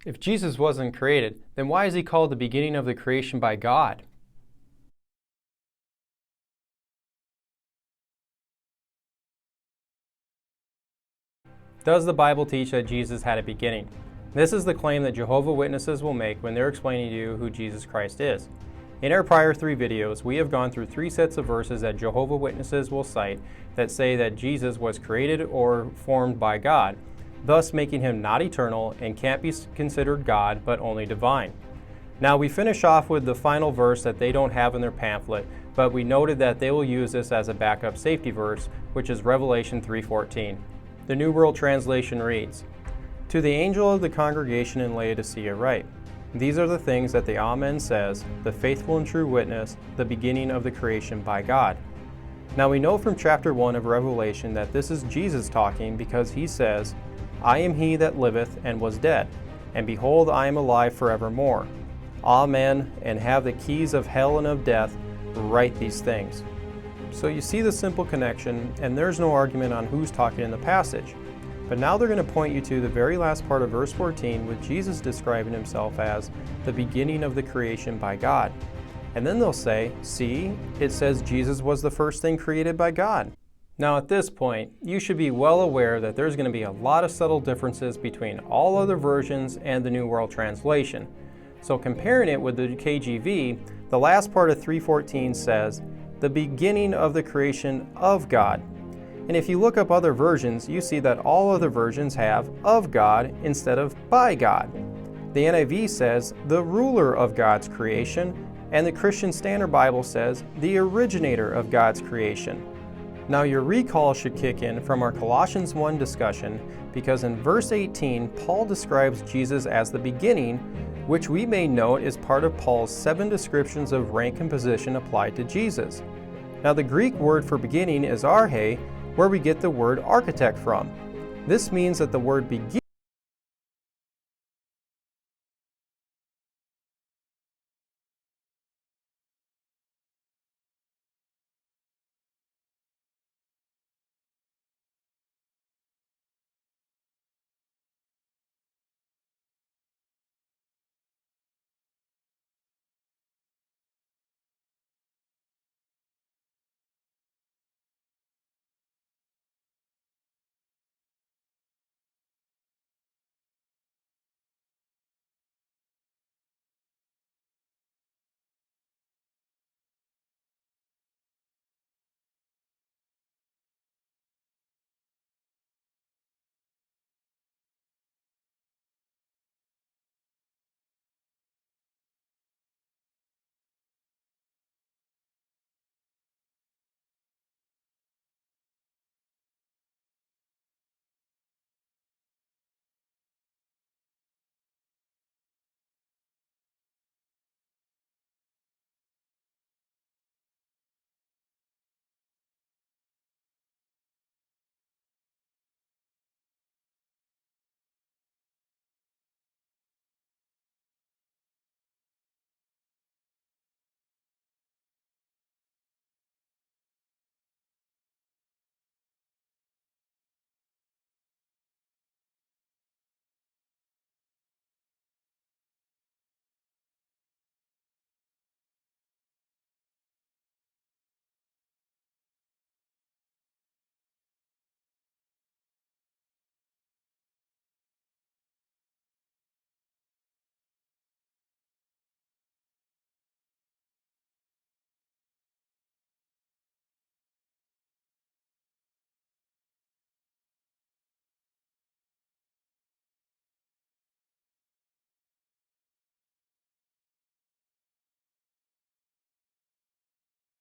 If Jesus wasn't created, then why is he called the beginning of the creation by God? Does the Bible teach that Jesus had a beginning? This is the claim that Jehovah's Witnesses will make when they're explaining to you who Jesus Christ is. In our prior 3 videos, we have gone through 3 sets of verses that Jehovah's Witnesses will cite that say that Jesus was created or formed by God, thus making him not eternal and can't be considered God but only divine. Now we finish off with the final verse that they don't have in their pamphlet, but we noted that they will use this as a backup safety verse, which is Revelation 3:14. The New World Translation reads, "To the angel of the congregation in Laodicea write, these are the things that the Amen says, the faithful and true witness, the beginning of the creation by God." Now we know from chapter 1 of Revelation that this is Jesus talking because he says, "I am he that liveth and was dead, and behold, I am alive forevermore. Amen, and have the keys of hell and of death, write these things." So you see the simple connection, and there's no argument on who's talking in the passage. But now they're going to point you to the very last part of verse 14 with Jesus describing himself as the beginning of the creation by God. And then they'll say, see, it says Jesus was the first thing created by God. Now at this point, you should be well aware that there's going to be a lot of subtle differences between all other versions and the New World Translation. So comparing it with the KJV, the last part of 3:14 says, the beginning of the creation of God. And if you look up other versions, you see that all other versions have of God instead of by God. The NIV says the ruler of God's creation, and the Christian Standard Bible says the originator of God's creation. Now your recall should kick in from our Colossians 1 discussion, because in verse 18, Paul describes Jesus as the beginning, which we may note is part of Paul's 7 descriptions of rank and position applied to Jesus. Now the Greek word for beginning is arche, where we get the word architect from. This means that the word begin